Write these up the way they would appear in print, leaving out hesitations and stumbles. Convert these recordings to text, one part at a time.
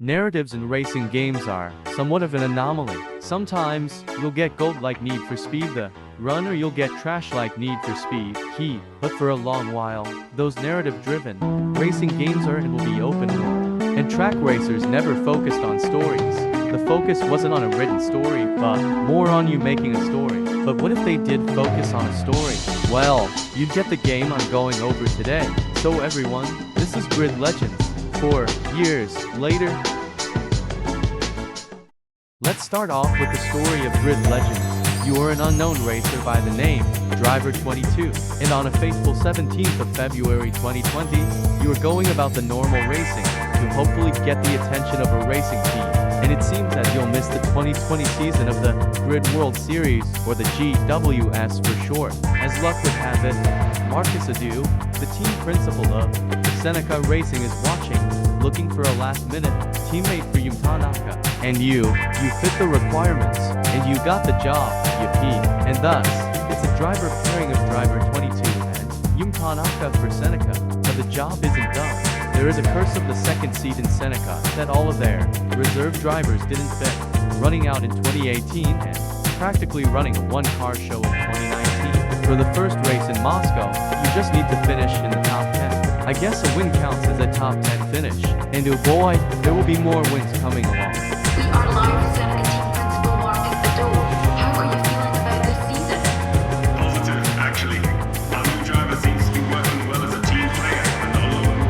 Narratives in racing games are somewhat of an anomaly. Sometimes, you'll get gold like Need for Speed the Run, or you'll get trash like Need for Speed Heat. But for a long while, those narrative-driven racing games are and will be open world. And track racers never focused on stories. The focus wasn't on a written story, but more on you making a story. But what if they did focus on a story? Well, you'd get the game I'm going over today. So everyone, this is Grid Legends. 4 years later. Let's start off with the story of Grid Legends. You are an unknown racer by the name Driver 22, and on a fateful 17th of February 2020, you are going about the normal racing to hopefully get the attention of a racing team. And it seems that you'll miss the 2020 season of the Grid World Series, or the GWS for short. As luck would have it, Marcus Adu, the team principal of Seneca Racing, is watching, looking for a last-minute teammate for Yum Tanaka. And you fit the requirements, and you got the job, yippee. And thus, it's a driver pairing of Driver 22 and Yum Tanaka for Seneca. But the job isn't done. There is a curse of the second seat in Seneca that all of their reserve drivers didn't fit, running out in 2018 and practically running a one-car show in 2019. For the first race in Moscow, you just need to finish in the top 10. I guess a win counts as a top 10 finish. And oh boy, there will be more wins coming along. We are live with Seneca team principal Marcus Adu. How are you feeling about this season? Positive, actually. Our new driver seems to be working well as a team player and not alone.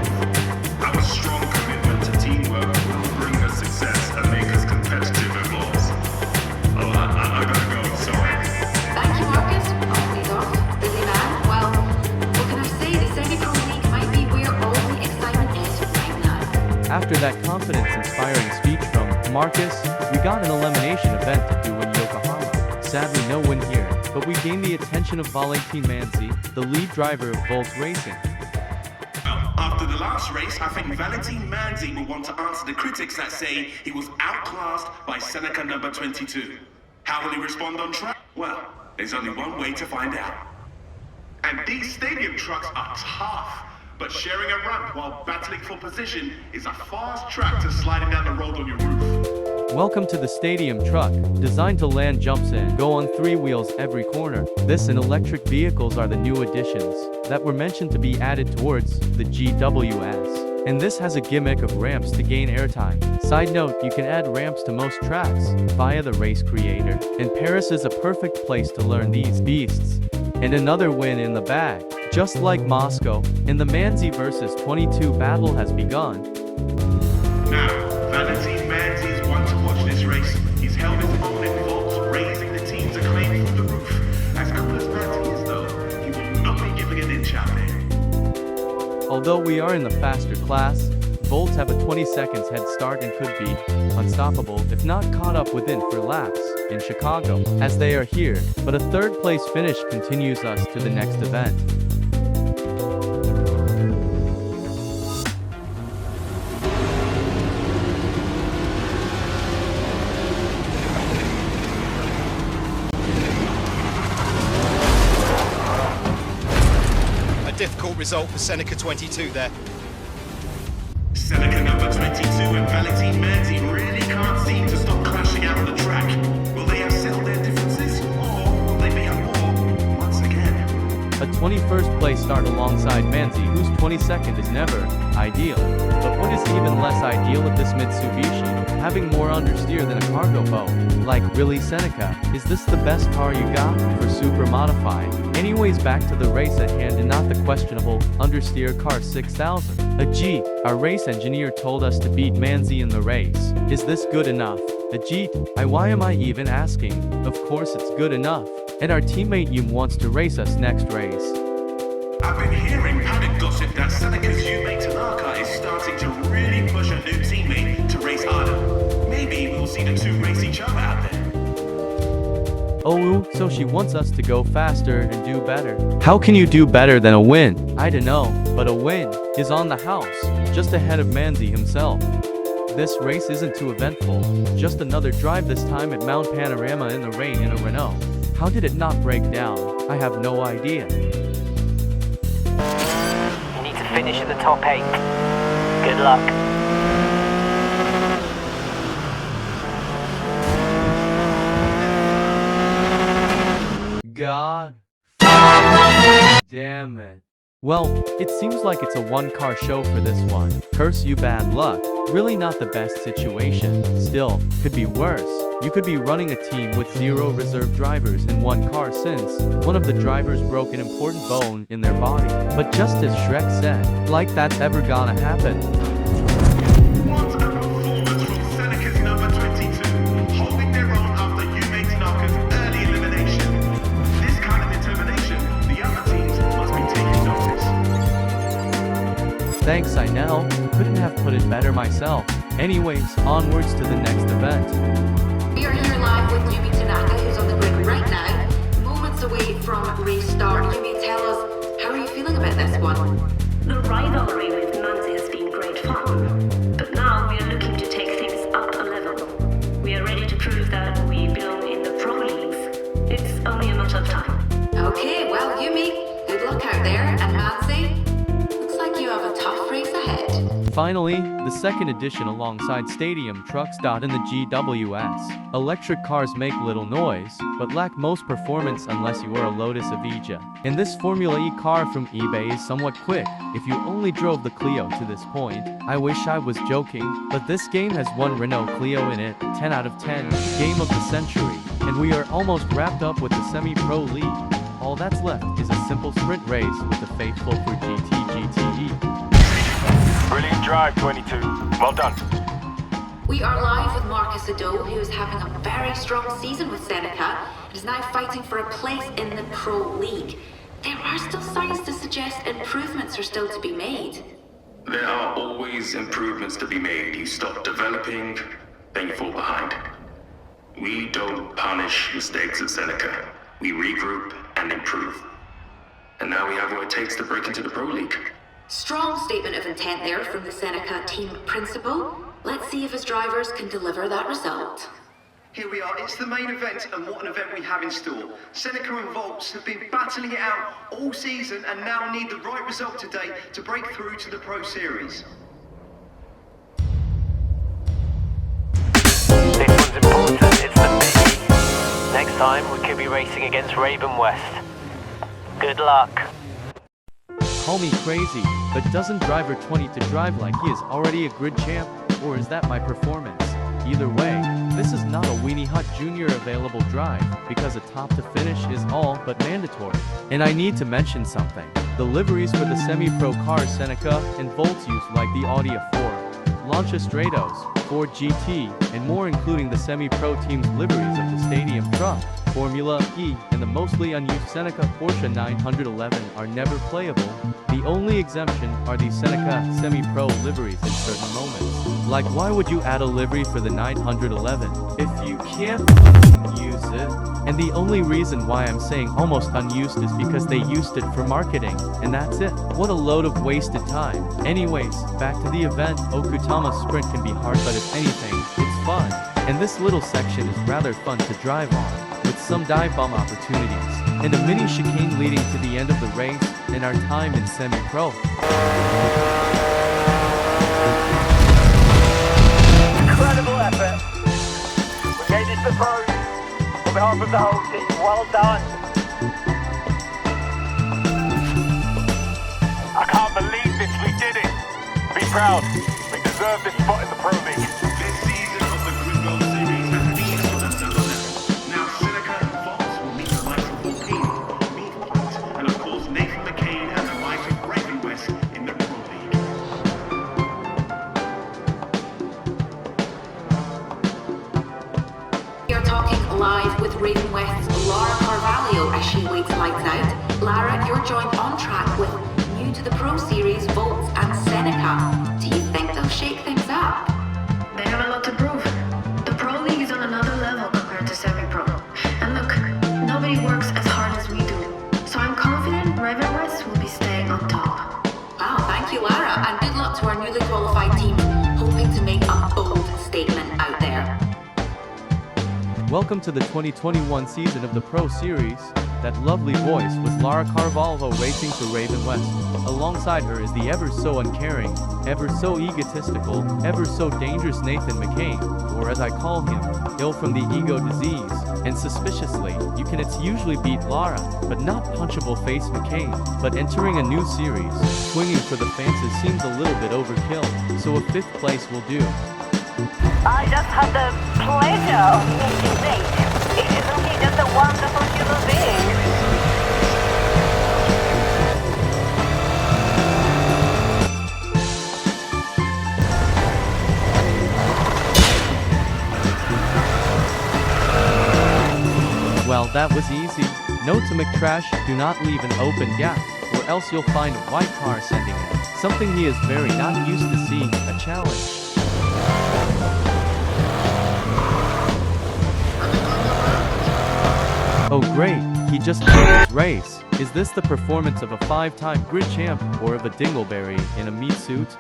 Our strong commitment to teamwork will bring us success and make us competitive at Bulls. Oh, I gotta go, sorry. Thank you, Marcus. Always off. Busy man. Well, what can I say? The Semi-Pro League might be where all the excitement is right now. After that confidence-inspiring speech from Marcus, we got an elimination event to do in Yokohama. Sadly, no win here, but we gained the attention of Valentin Manzi, the lead driver of Volt Racing. Well, after the last race, I think Valentin Manzi will want to answer the critics that say he was outclassed by Seneca number 22. How will he respond on track? Well, there's only one way to find out. And these stadium trucks are tough, but sharing a ramp while battling for position is a fast track to sliding down the road on your roof. Welcome to the stadium truck, designed to land jumps and go on 3 wheels every corner. This and electric vehicles are the new additions that were mentioned to be added towards the GWS. And this has a gimmick of ramps to gain airtime. Side note, you can add ramps to most tracks via the race creator, and Paris is a perfect place to learn these beasts. And another win in the bag. Just like Moscow, and the Manzi vs 22 battle has begun. Now, Valentin Manzi is one to watch this race. He's held his own in Volt, raising the team's acclaim from the roof. As cool as Manzi is though, he will not be giving an inch out there. Although we are in the faster class, Volts have a 20 seconds head start and could be unstoppable if not caught up within for laps in Chicago, as they are here, but a third place finish continues us to the next event. Difficult result for Seneca 22 there. Seneca number 22 and Valentin Manzi really can't seem to stop crashing out on the track. Will they have settled their differences, or will they be at war once again? A 21st place start alongside Manzi, whose 22nd is never ideal. But what is even less ideal of this Mitsubishi? Having more understeer than a cargo boat. Like, really, Seneca? Is this the best car you got for super modified? Anyways, back to the race at hand and not the questionable understeer car 6000. Our race engineer told us to beat Manzi in the race. Is this good enough? Why am I even asking? Of course it's good enough. And our teammate Yum wants to race us next race. I've been hearing paddock gossip that Seneca's Yumei Tanaka is starting to really push a new teammate to race harder. Maybe we'll see the two race each other out there. Oh, so she wants us to go faster and do better. How can you do better than a win? I don't know, but a win is on the house, just ahead of Manzi himself. This race isn't too eventful, just another drive, this time at Mount Panorama in the rain in a Renault. How did it not break down? I have no idea. You need to finish in the top 8. Good luck. Damn it. Well, it seems like it's a one-car show for this one. Curse you, bad luck. Really not the best situation. Still, could be worse. You could be running a team with 0 reserve drivers in one car since one of the drivers broke an important bone in their body. But just as Shrek said, like that's ever gonna happen. What a performance from Seneca's number 22, holding their own after Yume Tanaka's early elimination. This kind of determination, the other teams must be taking notice. Thanks, I know. Couldn't have put it better myself. Anyways, onwards to the next event. We are here live with Yumi Tanaka, who's on the grid right now. Moments away from race start. Yumi, tell us, how are you feeling about this one? The rivalry with Manzi has been great fun, but now we are looking to take things up a level. We are ready to prove that we belong in the pro leagues. It's only a matter of time. Okay, well, Yumi, good luck out there. And Manzi, looks like you have a tough race ahead. Finally, the second edition alongside stadium trucks. In the GWS, electric cars make little noise, but lack most performance unless you are a Lotus Evija. And this Formula E car from eBay is somewhat quick. If you only drove the Clio to this point, I wish I was joking, but this game has one Renault Clio in it, 10 out of 10, game of the century, and we are almost wrapped up with the semi-pro league. All that's left is a simple sprint race with the faithful for GTE. Brilliant drive, 22. Well done. We are live with Marcus Ado, who is having a very strong season with Seneca and is now fighting for a place in the Pro League. There are still signs to suggest improvements are still to be made. There are always improvements to be made. You stop developing, then you fall behind. We don't punish mistakes at Seneca. We regroup and improve. And now we have what it takes to break into the Pro League. Strong statement of intent there from the Seneca team principal. Let's see if his drivers can deliver that result. Here we are, it's the main event, and what an event we have in store. Seneca and Volts have been battling it out all season and now need the right result today to break through to the Pro Series. This one's important. It's the biggie. Next time, we could be racing against Raven West. Good luck. Call me crazy, but doesn't driver 20 to drive like he is already a grid champ? Or is that my performance? Either way, this is not a Weenie Hut Jr. available drive, because a top to finish is all but mandatory. And I need to mention something. The liveries for the semi-pro cars Seneca and Volts use, like the Audi A4, Lancia Stratos, Ford GT, and more, including the semi-pro team's liveries of the stadium truck, Formula E, and the mostly unused Seneca Porsche 911 are never playable. The only exemption are the Seneca semi-pro liveries in certain moments. Like, why would you add a livery for the 911 if you can't use it? And the only reason why I'm saying almost unused is because they used it for marketing, and that's it. What a load of wasted time. Anyways, back to the event. Okutama Sprint can be hard, but if anything, it's fun. And this little section is rather fun to drive on, with some dive bomb opportunities, and a mini chicane leading to the end of the race, and our time in semi-pro. Incredible effort. We made this the pros. On behalf of the whole team, well done. I can't believe this, we did it. Be proud. We deserve this spot in the Pro League. This season of the Grid World Series has been on another level. Now Seneca and Volts will meet the likes of Volcano, Meatpoint, and of course Nathan McCain and the likes of Raven West in the Pro League. We are talking live with Raven West's Lara Carvalho as she waits lights out. Lara, you're joined on track with new to the Pro Series, Volts and Seneca. Do you think they'll shake things up? They have a lot to prove. The Pro League is on another level compared to semi-pro. And look, nobody works as hard as we do. So I'm confident Raven West will be staying on top. Wow, thank you, Lara, and good luck to our newly qualified team, hoping to make a bold statement out there. Welcome to the 2021 season of the Pro Series. that lovely voice was Lara Carvalho racing for Raven West. Alongside her is the ever so uncaring, ever so egotistical, ever so dangerous Nathan McCain, or as I call him, ill from the ego disease. And suspiciously, you can usually beat Lara, but not punchable face McCain. But entering a new series, swinging for the fences seems a little bit overkill, so a 5th place will do. I just had the pleasure of meeting Nate. Isn't he just a wonderful human being? Well, that was easy. Note to McTrash, do not leave an open gap, or else you'll find a white car sending it. Something he is very not used to seeing, a challenge. Oh great, he just won his race. Is this the performance of a 5-time grid champ, or of a dingleberry in a meat suit?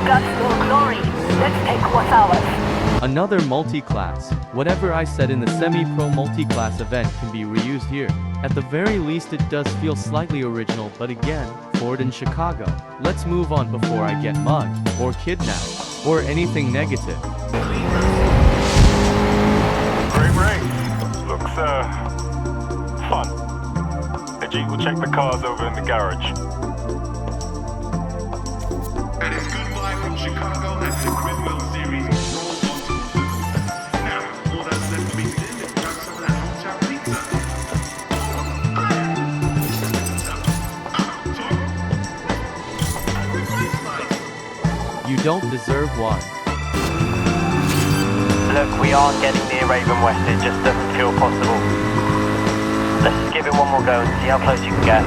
Guts or glory, let's take what's ours. Another multi-class. Whatever I said in the semi-pro multi-class event can be reused here. At the very least it does feel slightly original, but again, Ford in Chicago. Let's move on before I get mugged, or kidnapped, or anything negative. Great race. Looks, fun. Ajit will check the cars over in the garage. And it's goodbye from Chicago and the Gridwell Series. Now, all that's left to be done is grab some of that hot tap pizza. You don't deserve one. Look, we aren't getting near Raven West, it just doesn't feel possible. Let's just give it one more go and see how close you can get.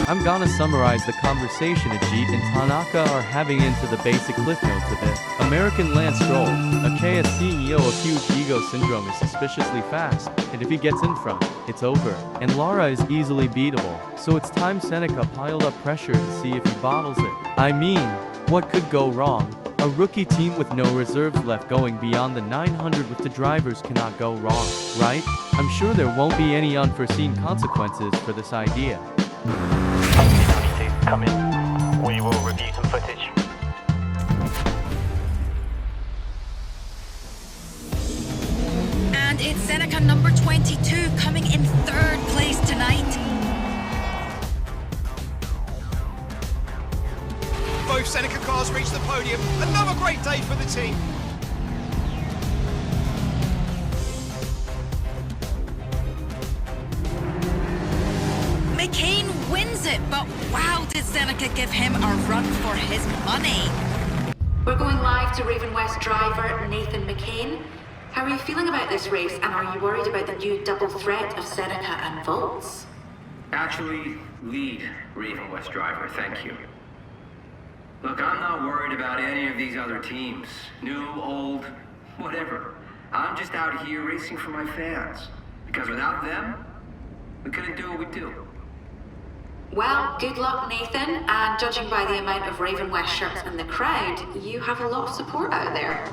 I'm gonna summarize the conversation Ajit and Tanaka are having into the basic cliff notes of it. American Lance Stroll, a KS CEO of huge ego syndrome, is suspiciously fast, and if he gets in front, it's over. And Lara is easily beatable, so it's time Seneca piled up pressure to see if he bottles it. I mean, what could go wrong? A rookie team with no reserves left going beyond the 900 with the drivers cannot go wrong, right? I'm sure there won't be any unforeseen consequences for this idea. Come in. We will review some footage. And it's Seneca number 22 coming in 3rd place tonight. Both Seneca cars reach the podium. Another great day for the team. McCain wins it, but wow, did Seneca give him a run for his money. We're going live to Raven West driver Nathan McCain. How are you feeling about this race, and are you worried about the new double threat of Seneca and Volts? Actually, lead Raven West driver, thank you. Look, I'm not worried about any of these other teams. New, old, whatever. I'm just out here racing for my fans. Because without them, we couldn't do what we do. Well, good luck, Nathan, and judging by the amount of Raven West shirts in the crowd, you have a lot of support out there.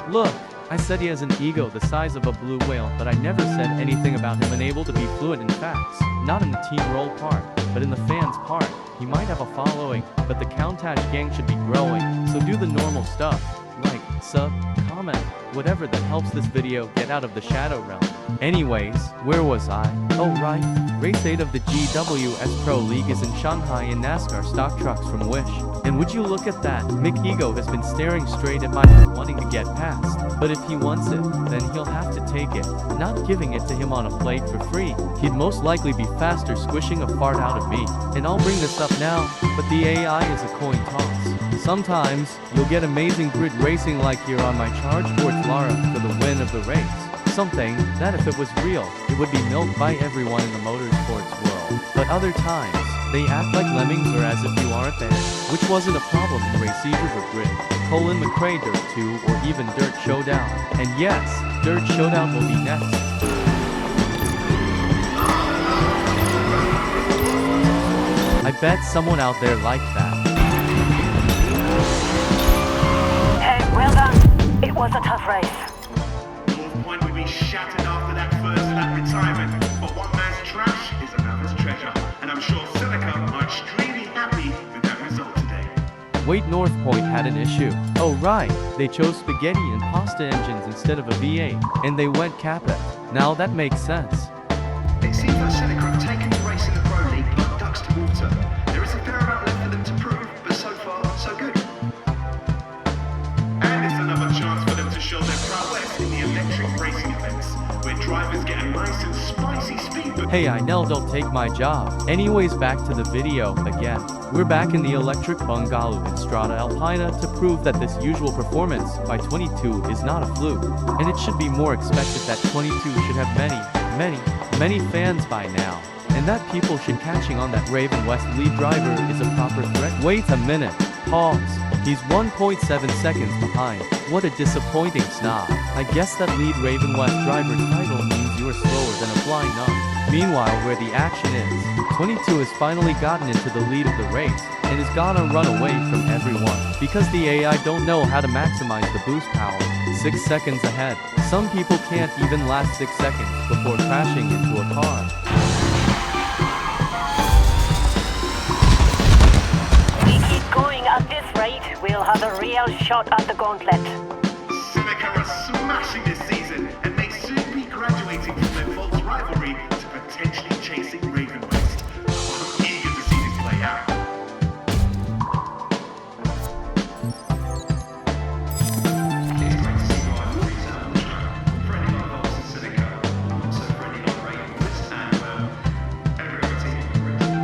Look, I said he has an ego the size of a blue whale, but I never said anything about him unable to be fluent in facts. Not in the team role part, but in the fans part. He might have a following, but the Countach gang should be growing, so do the normal stuff, like sub, comment, whatever that helps this video get out of the shadow realm. Anyways, where was I? Oh right, race 8 of the GWS Pro League is in Shanghai in NASCAR stock trucks from Wish. And would you look at that, Mick Ego has been staring straight at my wanting to get past. But if he wants it, then he'll have to take it. Not giving it to him on a plate for free. He'd most likely be faster squishing a fart out of me. And I'll bring this up now, but the AI is a coin toss. Sometimes, you'll get amazing grid racing like here on my charge towards Lara for the win of the race. Something that if it was real, it would be milked by everyone in the motorsports world. But other times, they act like lemmings or as if you aren't there, which wasn't a problem in Race River Grid, Colin McRae Dirt 2 or even Dirt Showdown. And yes, Dirt Showdown will be next. I bet someone out there liked that. Hey, well done. It was a tough race. North Point will be shattered after that first lap retirement, but one man's trash is another's treasure, and I'm sure Seneca are extremely happy with that result today. Wait, North Point had an issue. Oh right, they chose spaghetti and pasta engines instead of a V8, and they went caput. Now that makes sense. It seems like Seneca have taken the race in the Pro League like ducks to water. There is a fair amount left for them to prove, but so far, so good. And it's another chance for them to show their prowess in the electric racing events, where drivers get a nice and spicy speed boost. Hey, I know they'll take my job. Anyways, back to the video again. We're back in the electric bungalow in Strada Alpina to prove that this usual performance by 22 is not a fluke. And it should be more expected that 22 should have many fans by now. And that people should catching on that Raven West lead driver is a proper threat. Wait a minute. Pause. He's 1.7 seconds behind. What a disappointing snob. I guess that lead Raven West driver title means you're slower than a flying numb. Meanwhile, where the action is, 22 has finally gotten into the lead of the race and is gonna run away from everyone because the AI don't know how to maximize the boost power. 6 seconds ahead. Some people can't even last 6 seconds before crashing into a car. We keep going at this rate, we'll have a real shot at the gauntlet. Seneca are smashing this season and may soon be graduating from their false rivalry to potentially chasing Raven West. I'm eager to see this play out. It's great to see rivalries out on the track. Friendly on Volks and Seneca, also friendly on Raven West and, every other team on the race.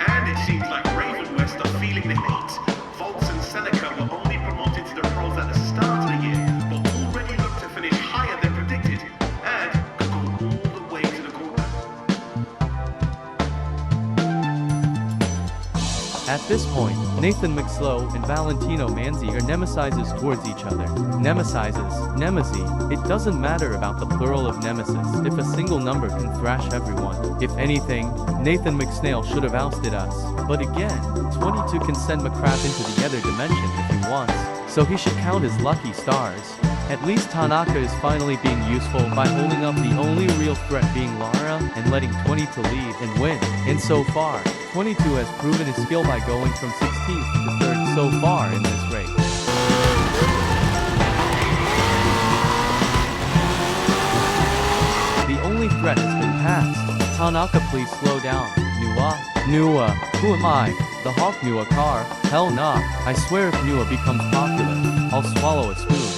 And it seems like Raven West are feeling the heat. Volks and Seneca were only promoted to the pros at the start of the year, but already look to finish higher than predicted and could go all the way to the corner. At this point, Nathan McSlow and Valentino Manzi are nemesizes towards each other. Nemesizes, nemesi. It doesn't matter about the plural of nemesis if a single number can thrash everyone. If anything, Nathan McSnail should have ousted us. But again, 22 can send McCraft into the other dimension if he wants, so he should count his lucky stars. At least Tanaka is finally being useful by holding up the only real threat being Lara and letting 22 lead and win. And so far, 22 has proven his skill by going from 16th to 3rd so far in this race. The only threat has been passed. Tanaka, please slow down. Nua, who am I? The Hawk Nua car? Hell nah. I swear if Nua becomes popular, I'll swallow a spoon.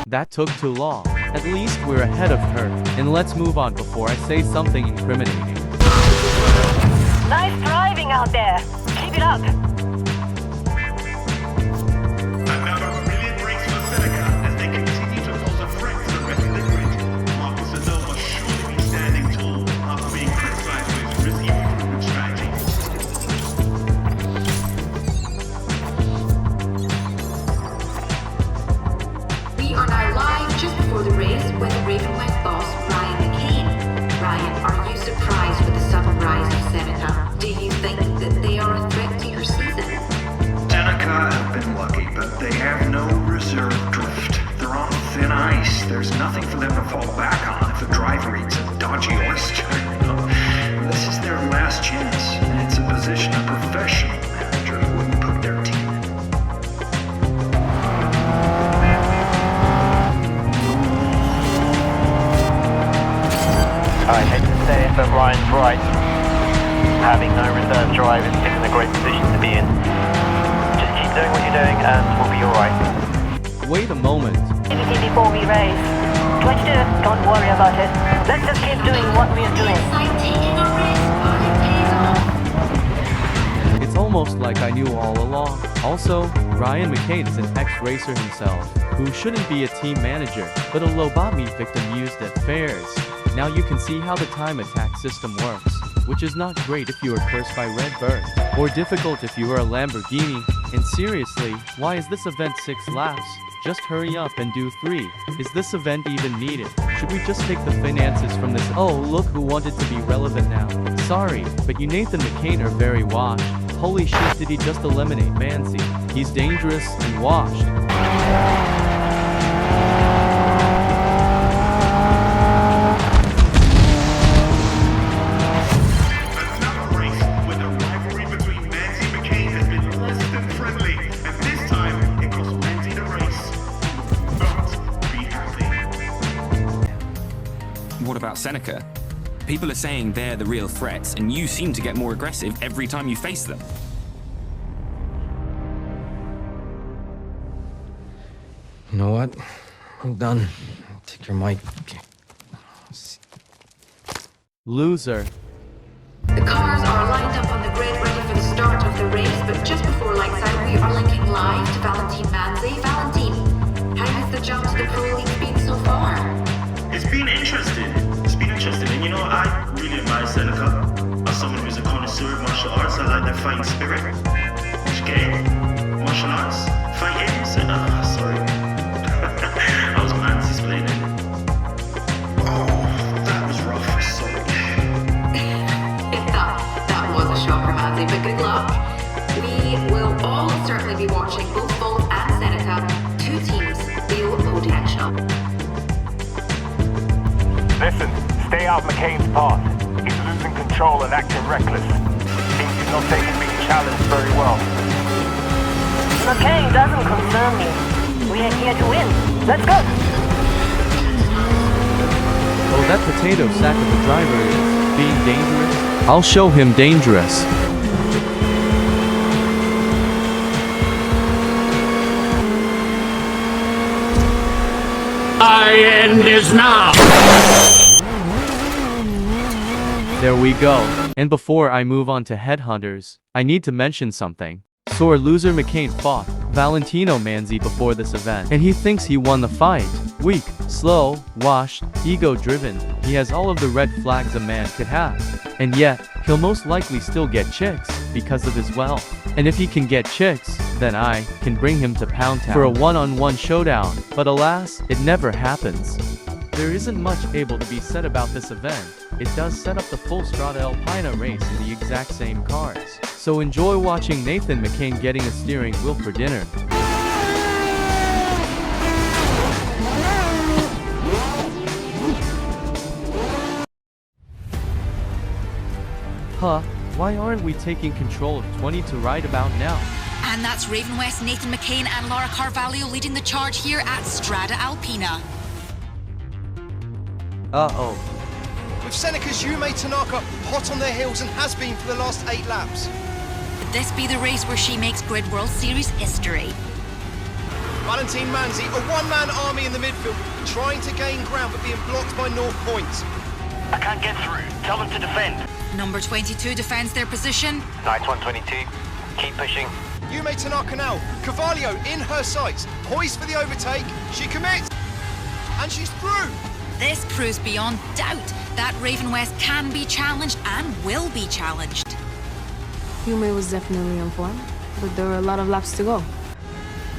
That took too long. At least we're ahead of her. And let's move on before I say something incriminating. Nice driving out there. Keep it up. Another brilliant race for Seneca as they continue to pose a threat to the rest of the grid. Marcus Adol must surely be standing tall after being criticized for his risky recruitment strategy. We are now live just before the race with Raven West boss Ryan McCain. Ryan, are you surprised with the sudden rise of Seneca? Do you think that they are a threat to your season? Seneca have been lucky, but they have no reserve drift. They're on thin ice. There's nothing for them to fall back on if the driver eats a dodgy oyster. This is their last chance, and it's a position a professional manager wouldn't put their team in. I hate to say it, but Ryan's right. Having no reserve drivers isn't a great position to be in. Just keep doing what you're doing and we'll be alright. Wait a moment. Activity before we race. 22, don't worry about it. Let's just keep doing what we're doing. Like taking a risk, but it pays off. It's almost like I knew all along. Also, Ryan McCain is an ex-racer himself, who shouldn't be a team manager, but a lobotomy victim used at fairs. Now you can see how the time attack system works, which is not great if you are cursed by Red Bird, or difficult if you are a Lamborghini. And seriously, why is this event 6 laps? Just hurry up and do 3. Is this event even needed? Should we just take the finances from this? Oh, look who wanted to be relevant now. Sorry, but you Nathan McCain are very washed. Holy shit, did he just eliminate Manzi? He's dangerous and washed. Another race where the rivalry between Manzi and McCain has been less than friendly, and this time it cost Manzi the race. But be happy. What about Seneca? People are saying they're the real threats, and you seem to get more aggressive every time you face them. You know what? I'm done. Take your mic. Loser. The cars are lined up on the grid ready for the start of the race, but just before lights out, we are linking live to Valentine Manzi. Valentine, how has the jump to the Pro League been so far? It's been interesting. And you know, I really admire Seneca. As someone who's a connoisseur of martial arts, I like their fighting spirit. Which game? Martial arts? Fighting? Sorry. I was mansplaining. Oh, that was rough. Sorry. that was a shocker, Manzi, but good luck. We will all certainly be watching both Bolt and Seneca, 2 teams, real potential. Listen, stay out McCain's path. He's losing control and acting reckless. Seems he's not taking being challenged very well. McCain doesn't concern me. We are here to win. Let's go! Oh, that potato sack of a driver is being dangerous. I'll show him dangerous. Our end is now! There we go. And before I move on to Headhunters, I need to mention something. Sore loser McCain fought Valentino Manzi before this event, and he thinks he won the fight. Weak, slow, washed, ego-driven. He has all of the red flags a man could have. And yet, he'll most likely still get chicks because of his wealth. And if he can get chicks, then I can bring him to Pound Town for a one-on-one showdown. But alas, it never happens. There isn't much able to be said about this event. It does set up the full Strada Alpina race in the exact same cars. So enjoy watching Nathan McCain getting a steering wheel for dinner. Huh, why aren't we taking control of 20 to right about now? And that's Raven West, Nathan McCain and Laura Carvalho leading the charge here at Strada Alpina. Uh-oh. With Seneca's Yume Tanaka hot on their heels and has been for the last 8 laps. Could this be the race where she makes Grid World Series history? Valentine Manzi, a one-man army in the midfield, trying to gain ground but being blocked by North Point. I can't get through. Tell them to defend. Number 22 defends their position. Nice one, 22. Keep pushing. Yume Tanaka now, Carvalho in her sights, poised for the overtake, she commits, and she's through! This proves beyond doubt that Raven West can be challenged and will be challenged. Yume was definitely on form, but there were a lot of laps to go.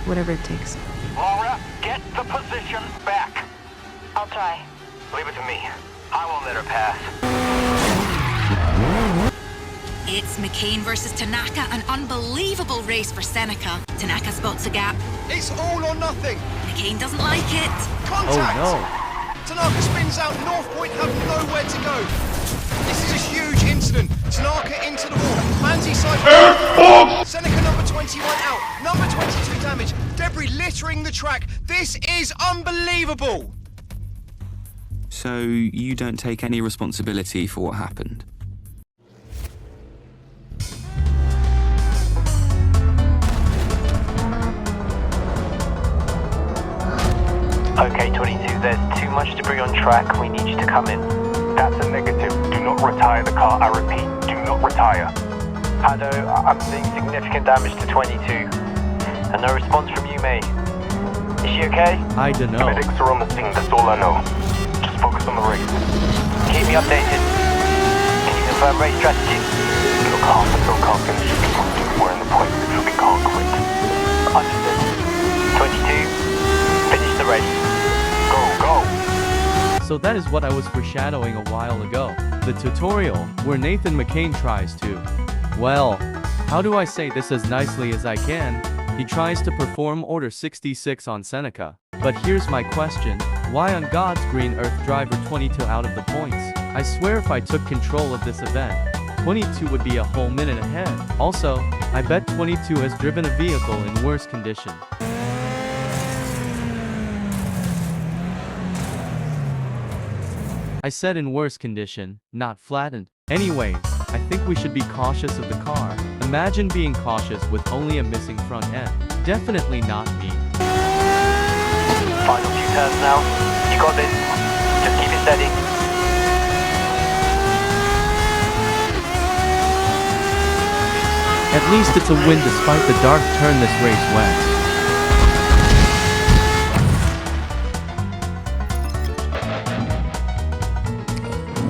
Whatever it takes. Laura, get the position back. I'll try. Leave it to me. I won't let her pass. It's McCain versus Tanaka, an unbelievable race for Seneca. Tanaka spots a gap. It's all or nothing. McCain doesn't like it. Contact! Oh no. Tanaka spins out, North Point have nowhere to go. This is a huge incident. Tanaka into the wall. Manzi side. Seneca number 21 out. Number 22 damage. Debris littering the track. This is unbelievable. So you don't take any responsibility for what happened? Okay, 22, there's too much debris on track. We need you to come in. That's a negative. Do not retire the car. I repeat, do not retire. Hado, I'm seeing significant damage to 22. And no response from Yume. Is she okay? I don't know. Medics are on the scene, that's all I know. Just focus on the race. Keep me updated. Can you confirm race strategy? Look, half the pro car finish should be quick. We're in the point, so we can't quit. Understood. 22, finish the race. Go, go. So that is what I was foreshadowing a while ago. The tutorial, where Nathan McCain tries to, well, how do I say this as nicely as I can? He tries to perform Order 66 on Seneca. But here's my question, why on God's green earth driver 22 out of the points? I swear if I took control of this event, 22 would be a whole minute ahead. Also, I bet 22 has driven a vehicle in worse condition. I said in worse condition, not flattened. Anyways, I think we should be cautious of the car. Imagine being cautious with only a missing front end. Definitely not me. Final few turns now. You got this. Just keep it steady. At least it's a win despite the dark turn this race went.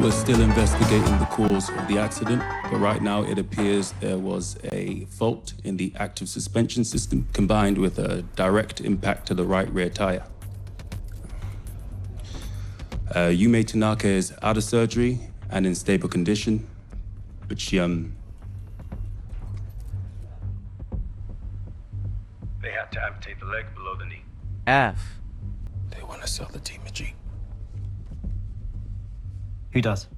We're still investigating the cause of the accident, but right now it appears there was a fault in the active suspension system combined with a direct impact to the right rear tire. Yume Tanaka is out of surgery and in stable condition, but she, They had to amputate the leg below the knee. F. They want to sell the team a G. Who does?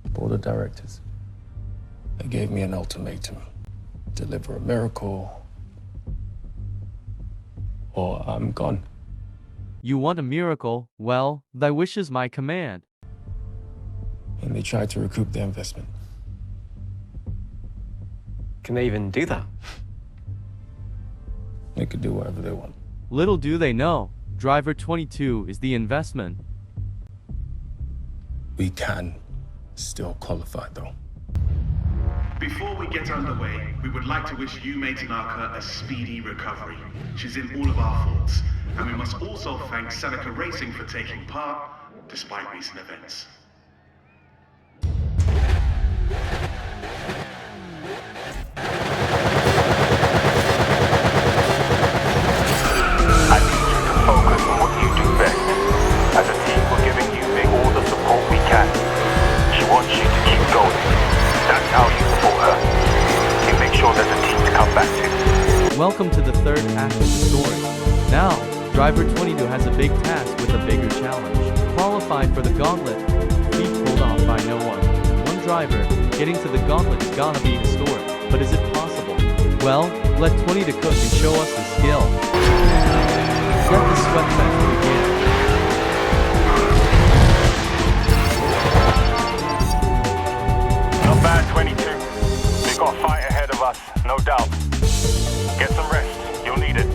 Board of directors. They gave me an ultimatum. Deliver a miracle, or I'm gone. You want a miracle? Well, thy wish is my command. And they tried to recoup their investment. Can they even do that? They could do whatever they want. Little do they know, driver 22 is the investment. We can still qualify, though. Before we get underway, we would like to wish Yume Tanaka a speedy recovery. She's in all of our thoughts, and we must also thank Seneca Racing for taking part, despite recent events. I need you to focus on what you do best. As a team, we're giving Yume all the support we can. She wants you to keep going. That's how you support her. You make sure there's a team to come back to. Welcome to the third act of the story. Now, driver 22 has a big task with a bigger challenge. Qualify for the gauntlet. Feet pulled off by no one. One driver, getting to the gauntlet is gonna be historic. But is it possible? Well, let 22 cook and show us the skill. Let the sweat fest begin. Not bad, 22. We've got a fight ahead of us, no doubt. Get some rest. You'll need it.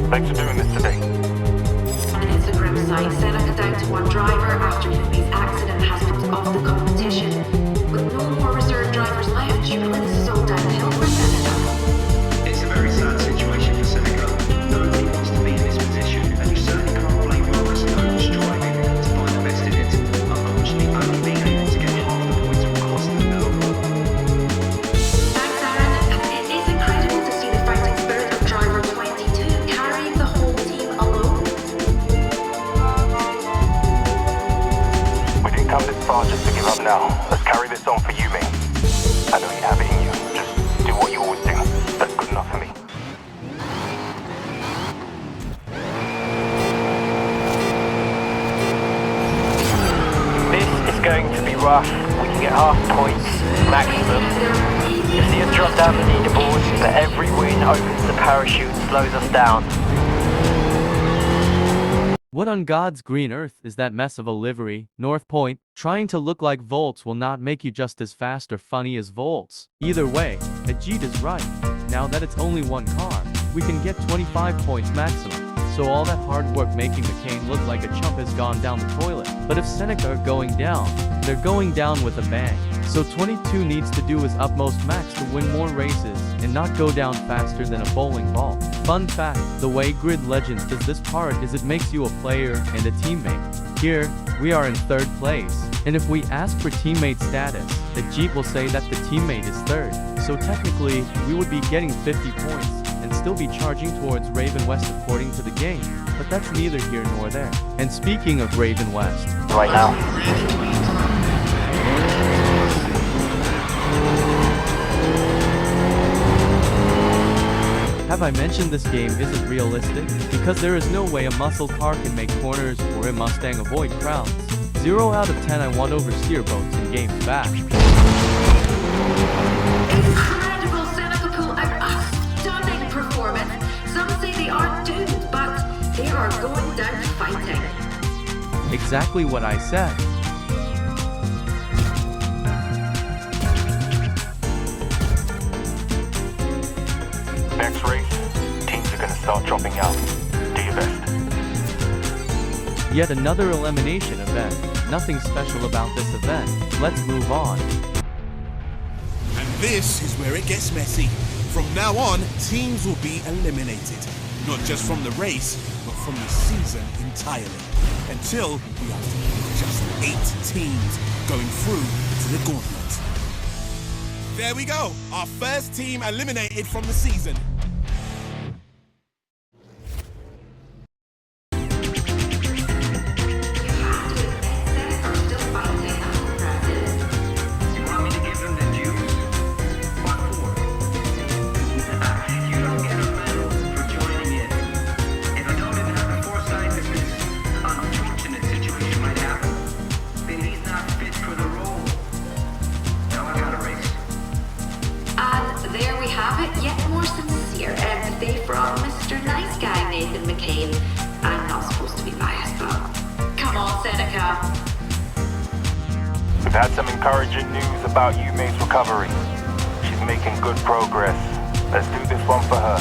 Thanks for doing this today. On an Instagram site, Seneca down to one driver after Yumi's accident has put off the competition. With no more reserve drivers left, surely this is all downhill for Seneca. It's a very sad situation for Seneca. Nobody wants to be in this position, and you certainly can't blame Marcus Alone striving to find the best in it. Unfortunately, only being able to get half the points will cost them no. Thanks, Aaron. It is incredible to see the fighting spirit of driver 22 carrying the whole team alone. We didn't come this far just to give up now. Let's carry this on for Yume. I know you have it in you. Just do what you always do. That's good enough for me. This is going to be rough. We can get half points maximum. You'll see us drop down the leaderboard, but every win opens the parachute and slows us down. What on God's green earth is that mess of a livery? North Point, trying to look like Volts will not make you just as fast or funny as Volts. Either way, Ajit is right. Now that it's only one car, we can get 25 points maximum. So all that hard work making McCain look like a chump has gone down the toilet. But if Seneca are going down, they're going down with a bang. So 22 needs to do his utmost max to win more races and not go down faster than a bowling ball. Fun fact, the way Grid Legends does this part is it makes you a player and a teammate. Here, we are in third place, and if we ask for teammate status, the Jeep will say that the teammate is third. So technically, we would be getting 50 points and still be charging towards Raven West according to the game. But that's neither here nor there. And speaking of Raven West, Right now. have I mentioned this game isn't realistic? Because there is no way a muscle car can make corners or a Mustang avoid crowds. 0 out of 10 I want oversteer boats in games back. Incredible, Seneca pull out a stunning performance. Some say they are doomed, but they are going down fighting. Exactly what I said. Next race, teams are going to start dropping out. Do your best. Yet another elimination event. Nothing special about this event. Let's move on. And this is where it gets messy. From now on, teams will be eliminated. Not just from the race, but from the season entirely. Until we have just 8 teams going through to the gauntlet. There we go, our first team eliminated from the season. We've had some encouraging news about Yume's recovery. She's making good progress. Let's do this one for her.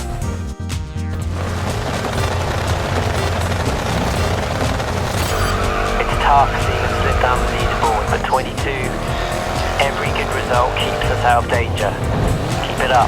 It's tough seeing us slip down the leaderboard, but 22. Every good result keeps us out of danger. Keep it up.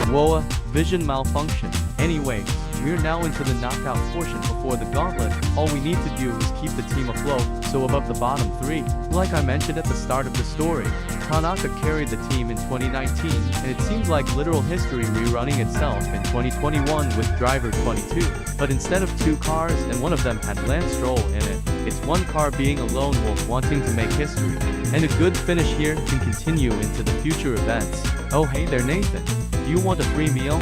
Whoa, vision malfunction. Anyways, we're now into the knockout portion before the gauntlet. All we need to do is keep the team afloat, so above the bottom 3. Like I mentioned at the start of the story, Tanaka carried the team in 2019, and it seems like literal history rerunning itself in 2021 with driver 22. But instead of 2 cars and one of them had Lance Stroll in it, it's 1 car being a lone wolf wanting to make history. And a good finish here can continue into the future events. Oh hey there Nathan, do you want a free meal?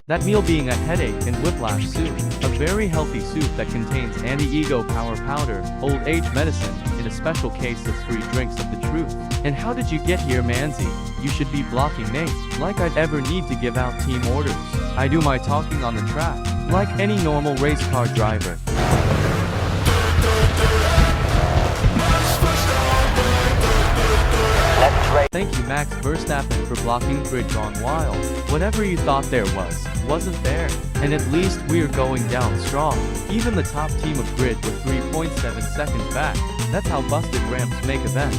That meal being a headache and whiplash soup, a very healthy soup that contains anti-ego power powder, old age medicine, and a special case of free drinks of the truth. And how did you get here, Manzi? You should be blocking Nate. Like I'd ever need to give out team orders. I do my talking on the track, like any normal race car driver. Thank you Max Verstappen for blocking Grid Gone Wild. Whatever you thought there wasn't there. And at least we're going down strong. Even the top team of Grid were 3.7 seconds back. That's how busted ramps make events.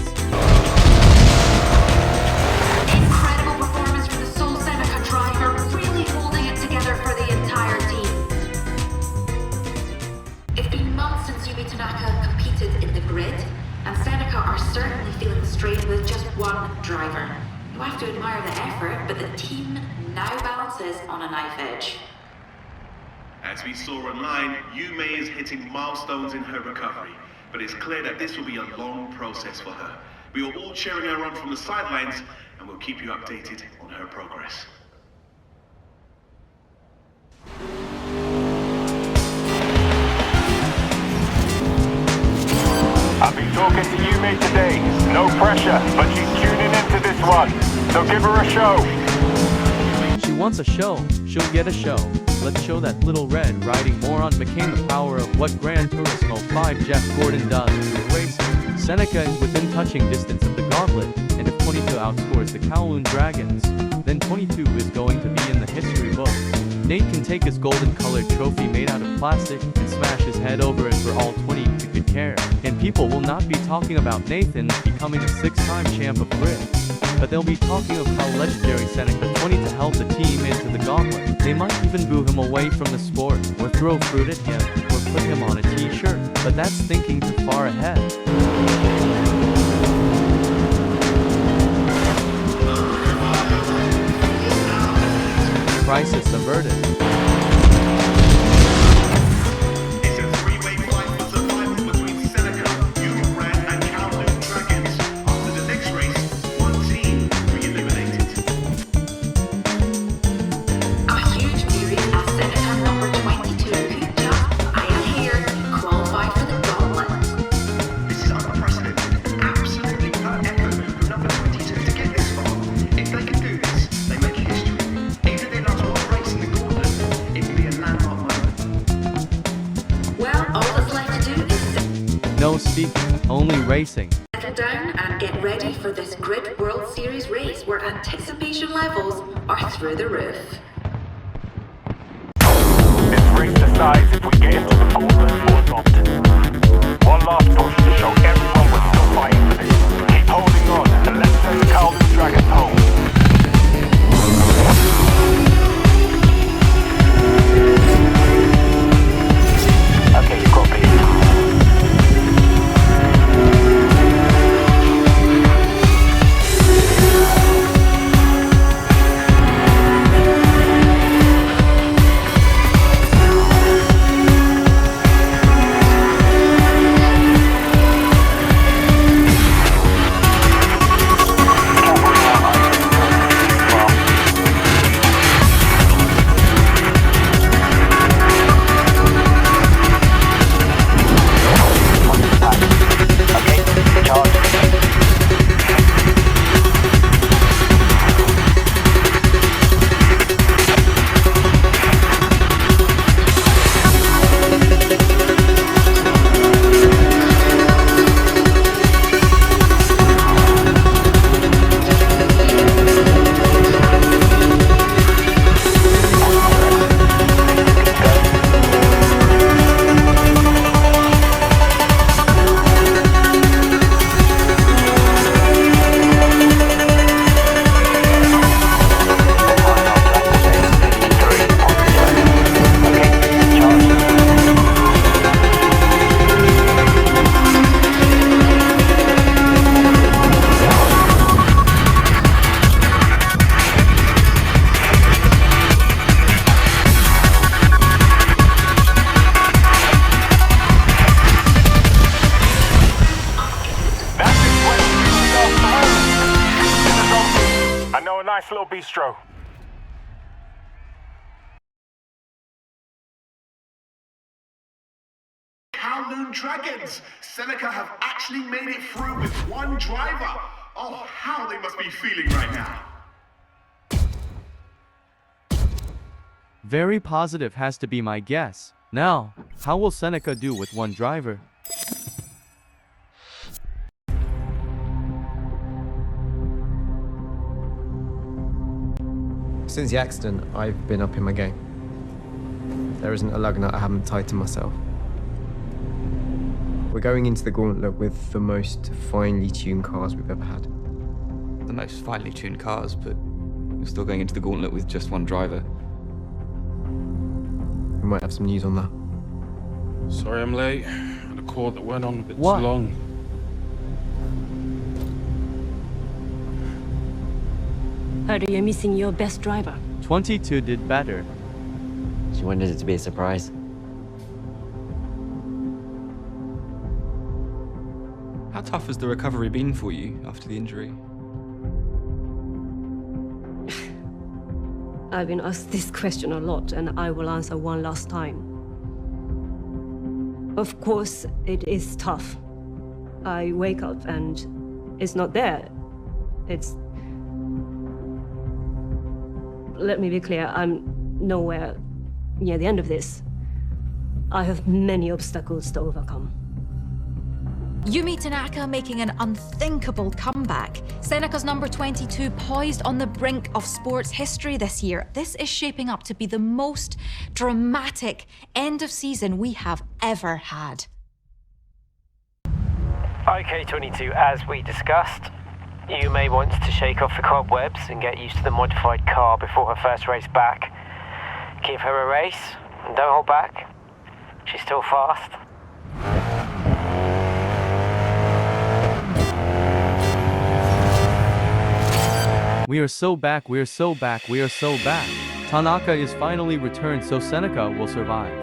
Incredible performance from the Soul Seneca driver, really holding it together for the entire team. It's been months since Yumi Tanaka competed in the grid, and Seneca are certainly feeling the strain with just 1 driver. You have to admire the effort, but the team now balances on a knife edge. As we saw online, Yume is hitting milestones in her recovery, but it's clear that this will be a long process for her. We are all cheering her on from the sidelines, and we'll keep you updated on her progress. I've been talking to Yume today. No pressure, but she's tuning into this one. So give her a show. She wants a show, she'll get a show. Let's show that little red riding moron McCain the power of what Gran Turismo 5 Jeff Gordon does with racing. Seneca is within touching distance of the gauntlet, and if 22 outscores the Kowloon Dragons, then 22 is going to be in the history books. Nate can take his golden colored trophy made out of plastic and smash his head over it for all 22 could care. And people will not be talking about Nathan becoming a 6-time champ of Grid, but they'll be talking of how legendary Seneca 20 to help the team into the gauntlet. They might even boo him away from the sport, or throw fruit at him, or put him on a t-shirt, but that's thinking too far ahead. only racing. Settle down and get ready for this Grid World Series race where anticipation levels are through the roof. This race decides if we get into the gauntlet or not. One last push to show everyone we're still fighting for this. Keep holding on and let's send the Calvin's Dragons home. Okay, you've got me. Nice little bistro. Kowloon Dragons! Seneca have actually made it through with one driver. Oh, how they must be feeling right now. Very positive has to be my guess. Now, how will Seneca do with one driver? Since the accident, I've been up in my game. There isn't a lug nut I haven't tied to myself. We're going into the gauntlet with the most finely tuned cars we've ever had. The most finely tuned cars, but we're still going into the gauntlet with just one driver. We might have some news on that. Sorry I'm late. Had a call that went on a bit too What? long. Heard you're missing your best driver. 22 did better. She wanted it to be a surprise. How tough has the recovery been for you after the injury? I've been asked this question a lot, and I will answer one last time. Of course, it is tough. I wake up and it's not there. It's... Let me be clear, I'm nowhere near the end of this. I have many obstacles to overcome. Yumi Tanaka making an unthinkable comeback. Seneca's number 22 poised on the brink of sports history this year. This is shaping up to be the most dramatic end of season we have ever had. Okay, 22, as we discussed, you may want to shake off the cobwebs and get used to the modified car before her first race back. Give her a race, and don't hold back. She's still fast. We are so back, we are so back, we are so back. Tanaka is finally returned, so Seneca will survive.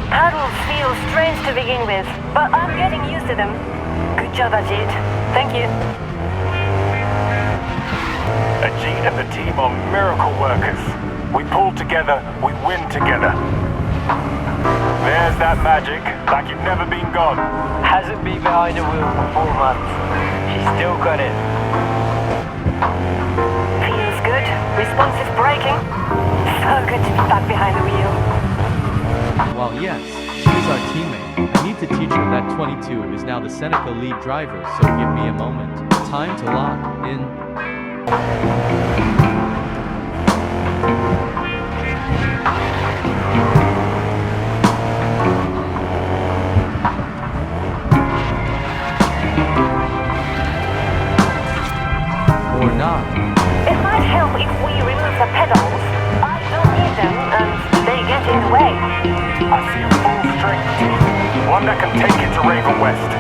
Hurdles feel strange to begin with, but I'm getting used to them. Good job, Ajit. Thank you. Ajit and the team are miracle workers. We pull together, we win together. There's that magic, like you've never been gone. Hasn't been behind a wheel for 4 months. She's still got it. Feels good. Responsive braking. So good to be back behind the wheel. Well, yes, she is is our teammate. I need to teach her that 22 is now the Seneca lead driver, so give me a moment. Time to lock in. Or not. It might help if we remove the pedals. I don't need them and they get in the way. I see a full strength team. One that can take it to Raven West.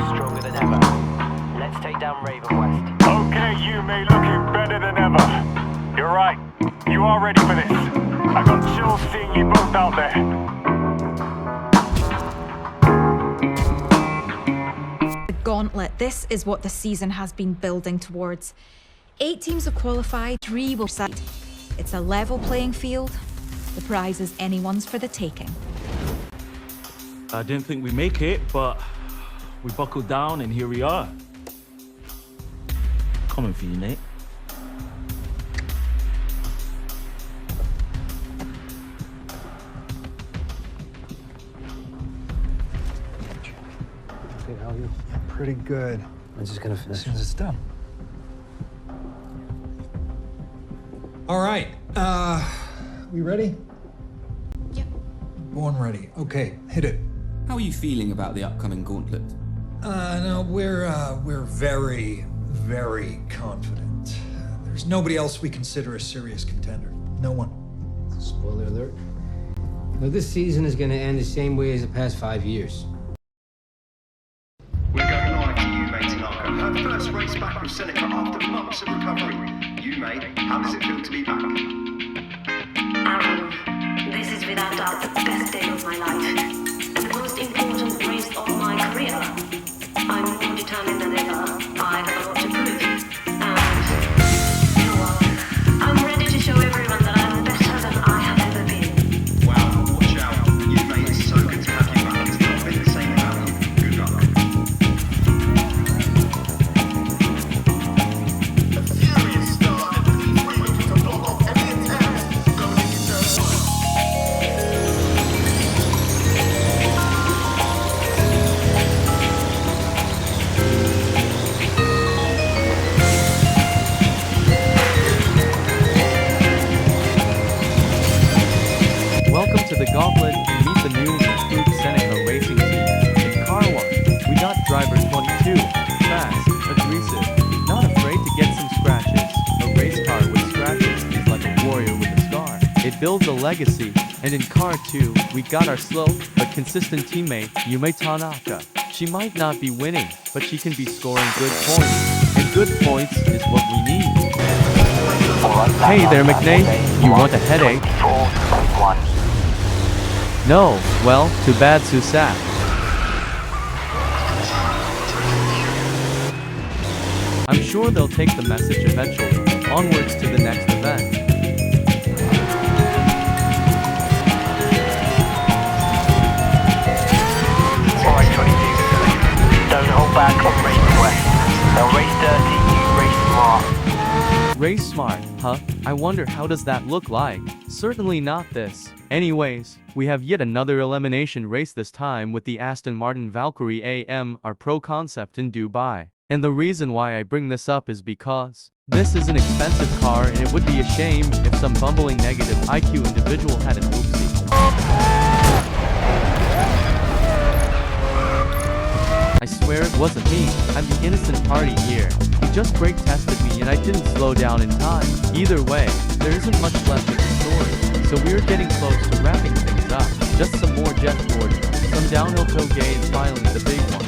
Stronger than ever. Let's take down Raven West. Okay, you may looking better than ever. You're right. You are ready for this. I got chills seeing you both out there. Gauntlet. This is what the season has been building towards. 8 teams have qualified, 3 will side. It's a level playing field. The prize is anyone's for the taking. I didn't think we'd make it, but we buckled down and here we are. Coming for you, Nate. Hey, how are you? Yeah, pretty good. I'm just gonna finish. As soon as it's done. All right. We ready? Yep. Born ready. Okay, hit it. How are you feeling about the upcoming gauntlet? No, we're very, very confident. There's nobody else we consider a serious contender. No one. Spoiler alert. Now, this season is going to end the same way as the past 5 years. We're going live to you, mate, Tanaka. Her first race back with Seneca after months of recovery. You, mate, how does it feel to be back? This is without doubt the best day of my life. And the most important race of my career. I'm more determined than ever. I've got a lot to prove. And, you know what? I'm ready to show everyone that I'm better than I have ever been. Wow, watch out. You, mate, it's so good to have you back. It's not been the same without you. Good luck. A furious start, and please wait looking to block off any attempt going into Welcome to the Gauntlet and meet the new improved Seneca racing team. In Car 1, we got driver 22, fast, aggressive, not afraid to get some scratches. A race car with scratches is like a warrior with a scar. It builds a legacy. And in Car 2, we got our slow but consistent teammate, Yume Tanaka. She might not be winning, but she can be scoring good points. And good points is what we need. Hey there, McNay. You want a headache? No, well, too bad, Susak. I'm sure they'll take the message eventually. Onwards to the next event. Alright, 22. Don't hold back on Raven West. They'll race dirty, you race smart. Race smart, huh? I wonder how does that look like? Certainly not this. Anyways, we have yet another elimination race, this time with the Aston Martin Valkyrie AM, our pro concept in Dubai. And the reason why I bring this up is because this is an expensive car and it would be a shame if some bumbling negative IQ individual had an oopsie. I swear it wasn't me. I'm the innocent party here. He just brake tested me and I didn't slow down in time. Either way, there isn't much left of the story. So we're getting close to wrapping things up. Just some more jet boarding, some downhill toge, and finally the big one.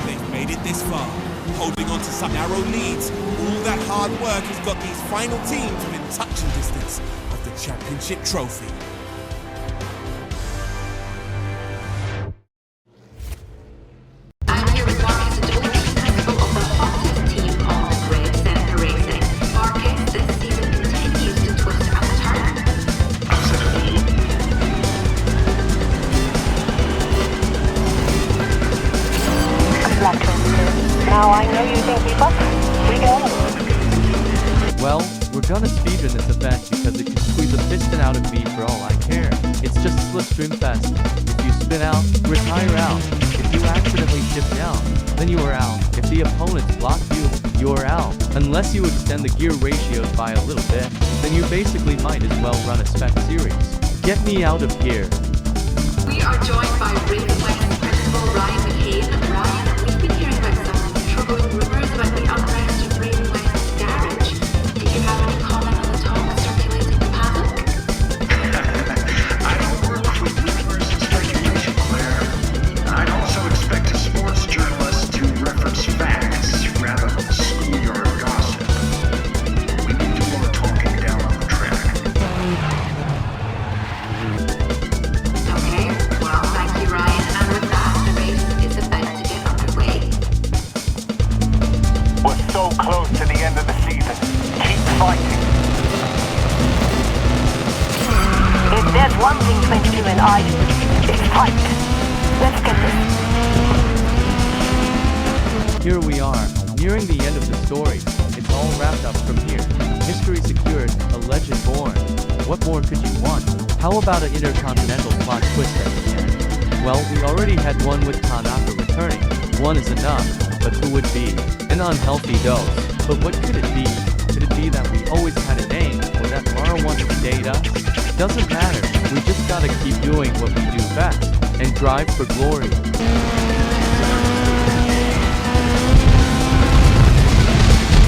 They've made it this far, holding on to some narrow leads. All that hard work has got these final teams within touching distance of the championship trophy. I'm here with Marcus and Joel, principal of the hottest team on the grid, Seneca Racing. Marcus, this season continues to twist and turn. Requesting feedback. We go. Well, we're gonna speedrun this event because it can squeeze a piston out of me for all I care. It's just Slipstream Fest. If you spin out, retire out. If you accidentally shift down, then you are out. If the opponents block you, you're out. Unless you extend the gear ratios by a little bit, then you basically might as well run a spec series. Get me out of here. We are joined by Raven West Principal Ryan McCain. Ryan, we've been hearing about some troubling rumors about the unrest of Raven West's garage. Do you have any comment on the talk circulating the paddock? I don't work with rumors and speculation, Claire. I'd also expect a sports journalist to reference facts rather than schoolyard gossip. We can do more talking down on the track. Okay, well, thank you, Ryan. And with that, the race is about to get underway. We're so close to the end of the season. Keep fighting. If there's one thing 22 and I do, it's fight. Let's get this. Here we are, nearing the end of the story. It's all wrapped up from here. History secured, a legend born. What more could you want? How about an intercontinental plot twist at the end? Well, we already had one with Tanaka returning. One is enough, but who would be? An unhealthy dose. But what could it be? Could it be that we always had a name, or that Mara wanted to date us? Doesn't matter, we just gotta keep doing what we do best, and drive for glory.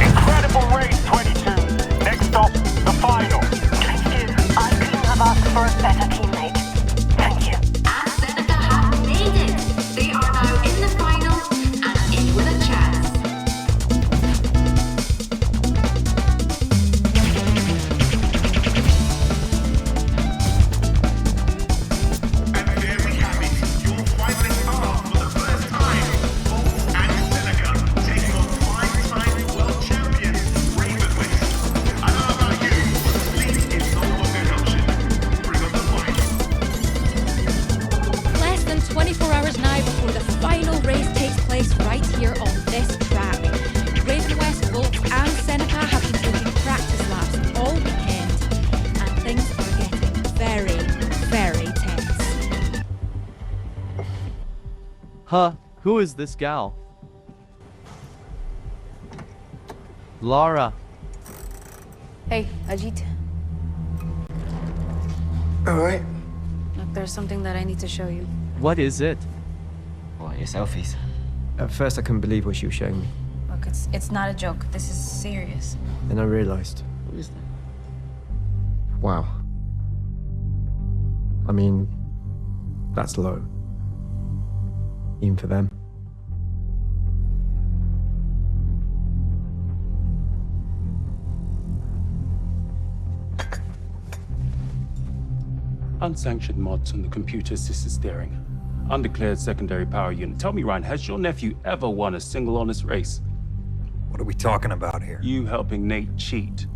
Incredible race, 22. Next stop, the final. I couldn't have asked for a better teammate. Thank you. And Seneca have made it. They are now in the finals and in with a chance. And there we have it. Your finalist are, for the first time, Bolt and Seneca taking on five-time world champions Raven West. I don't know about you, but sleep is no longer an option. Bring on the final. Less than 24 hours now before the final race takes place right here on this track. Raven West, Volt and Seneca have been taking practice laps all weekend, and things are getting very, very tense. Huh, who is this gal? Lara. Hey, Ajit. Alright. Look, there's something that I need to show you. What is it? What, your selfies? At first I couldn't believe what she was showing me. Look, it's not a joke. This is serious. Then I realized. What is that? Wow. I mean, that's low. Even for them. Unsanctioned mods on the computer-assisted steering. Undeclared secondary power unit. Tell me, Ryan, has your nephew ever won a single honest race? What are we talking about here? You helping Nate cheat.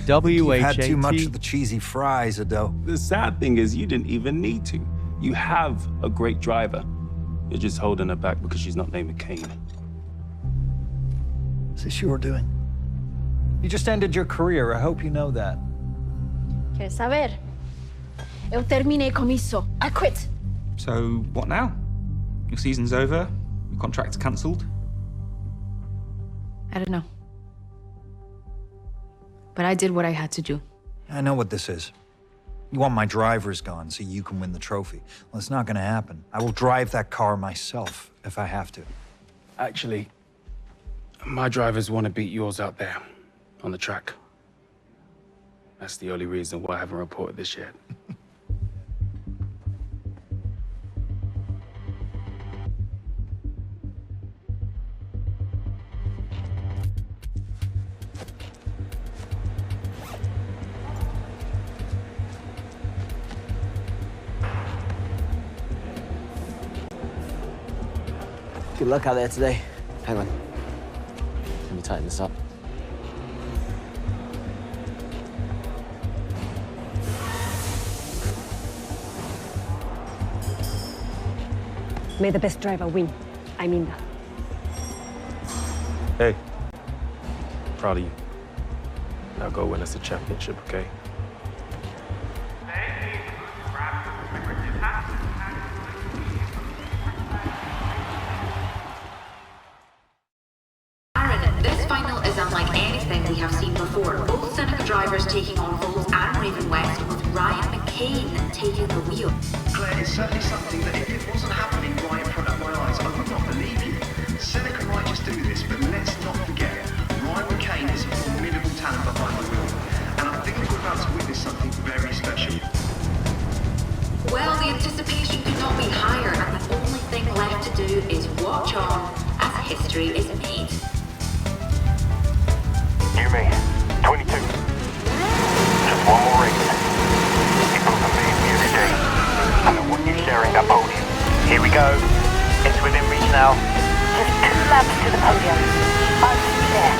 You've had too much W-H-A-T. of the cheesy fries, Ado. The sad thing is you didn't even need to. You have a great driver. You're just holding her back because she's not named McCain. Is this your doing? You just ended your career. I hope you know that. ¿Quieres saber? Eu terminei com isso. I quit. So, what now? Your season's over? Your contract's cancelled? I don't know. But I did what I had to do. I know what this is. You want my drivers gone so you can win the trophy. Well, it's not gonna happen. I will drive that car myself if I have to. Actually, my drivers want to beat yours out there on the track. That's the only reason why I haven't reported this yet. Good luck out there today. Hang on. Let me tighten this up. May the best driver win. I mean that. proud of you. Now go win us a championship, okay? Aaron, this final is unlike anything we have seen before. Both Seneca drivers taking on Volts and Raven West, with Ryan McCain taking the wheel. Claire, it's certainly something that if it wasn't happening right in front of my eyes, I would not believe you. Seneca might just do this, but let's not forget, Ryan McCain is a formidable talent behind the wheel, and I think we're about to witness something very special. Well, the anticipation could not be higher, and the only thing left to do is watch on as history is made. Yumi, 22. Just one more race. It was amazing today. And I want you sharing that podium. Here we go. It's within reach now. Just 2 laps to the podium. I'll see you there.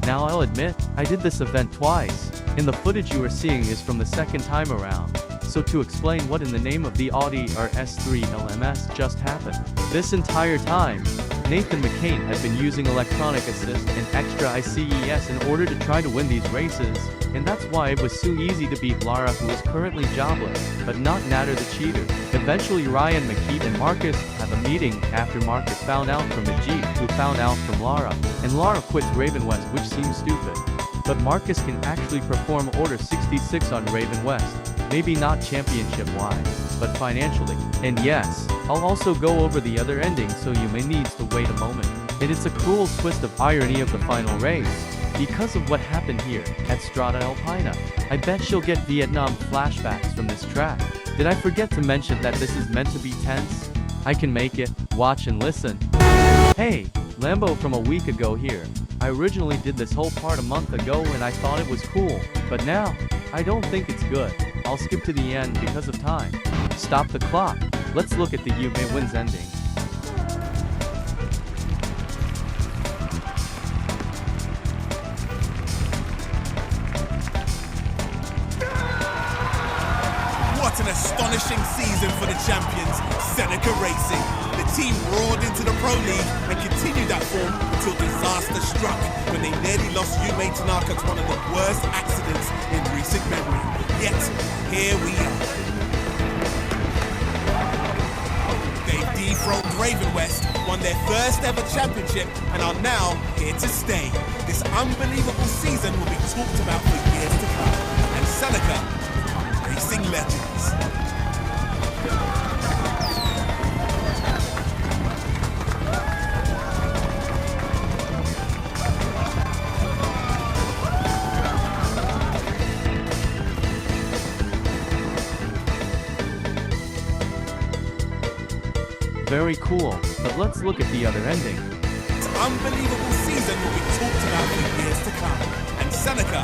Now I'll admit, I did this event twice, and the footage you are seeing is from the second time around. So to explain what in the name of the Audi RS3 LMS just happened. This entire time, Nathan McCain had been using electronic assist and extra ICES in order to try to win these races, and that's why it was so easy to beat Lara, who is currently jobless, but not Natter the cheater. Eventually Ryan, McKeith and Marcus have a meeting after Marcus found out from Ajit, who found out from Lara, and Lara quits Raven West, which seems stupid. But Marcus can actually perform Order 66 on Raven West. Maybe not championship-wise, but financially. And yes, I'll also go over the other ending, so you may need to wait a moment. And it's a cruel twist of irony of the final race. Because of what happened here, at Strada Alpina. I bet she'll get Vietnam flashbacks from this track. Did I forget to mention that this is meant to be tense? I can make it, watch and listen. Hey, Lambo from a week ago here. I originally did this whole part a month ago and I thought it was cool, but now, I don't think it's good. I'll skip to the end because of time. Stop the clock. Let's look at the You May Wins ending. What an astonishing season for the champions, Seneca Racing. The team roared into the Pro League and continued that form until disaster struck when they nearly lost Yume Tanaka to one of the worst accidents in recent memory. Yet, here we are. They've dethroned Raven West, won their first ever championship, and are now here to stay. This unbelievable season will be talked about for years to come. And Seneca, racing legends. Very cool, but let's look at the other ending. This unbelievable season will be talked about for years to come. And Seneca,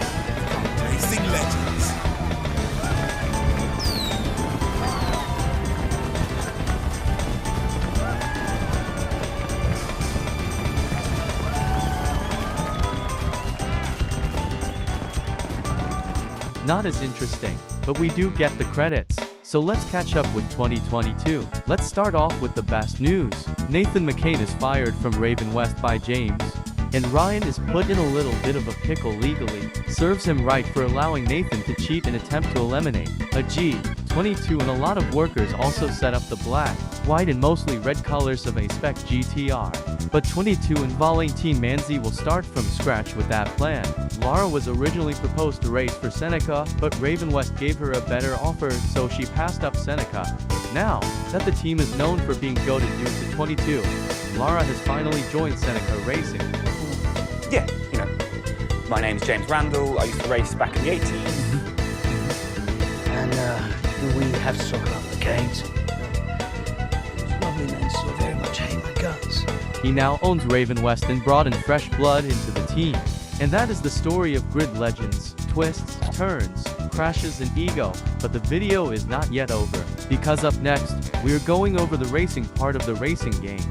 racing legends. Not as interesting, but we do get the credits. So let's catch up with 2022. Let's start off with the best news. Nathan McCain is fired from Raven West by James, and Ryan is put in a little bit of a pickle legally. Serves him right for allowing Nathan to cheat and attempt to eliminate a G. 22 and a lot of workers also set up the black, white and mostly red colors of a spec GTR. But 22 and Valentine Manzi will start from scratch with that plan. Lara was originally proposed to race for Seneca, but Raven West gave her a better offer, so she passed up Seneca. Now that the team is known for being goated due to 22, Lara has finally joined Seneca Racing. Yeah, you know, my name's James Randall. I used to race back in the 80s. And we have to talk about the games. It's lovely men so very much hate my guts. He now owns Raven West and brought in fresh blood into the team. And that is the story of Grid Legends, twists, turns, crashes and ego. But the video is not yet over, because up next, we're going over the racing part of the racing game.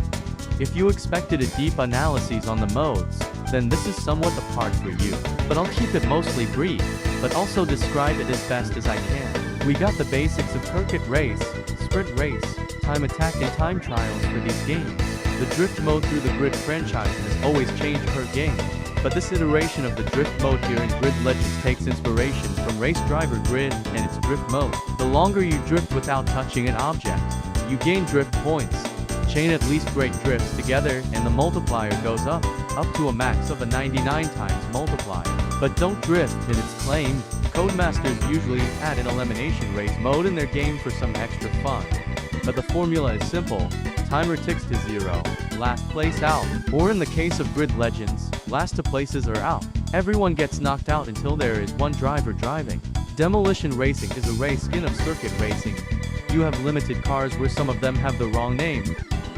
If you expected a deep analysis on the modes, then this is somewhat the part for you. But I'll keep it mostly brief, but also describe it as best as I can. We got the basics of circuit race, sprint race, time attack and time trials for these games. The drift mode through the Grid franchise has always changed per game, but this iteration of the drift mode here in Grid Legends takes inspiration from Race Driver Grid and its drift mode. The longer you drift without touching an object, you gain drift points. Chain at least great drifts together and the multiplier goes up to a max of a 99 times multiplier. But don't drift in its claim. Codemasters usually add an elimination race mode in their game for some extra fun. But the formula is simple. Timer ticks to 0, last place out. Or in the case of Grid Legends, last two places are out. Everyone gets knocked out until there is one driver driving. Demolition Racing is a race skin of circuit racing. You have limited cars where some of them have the wrong name,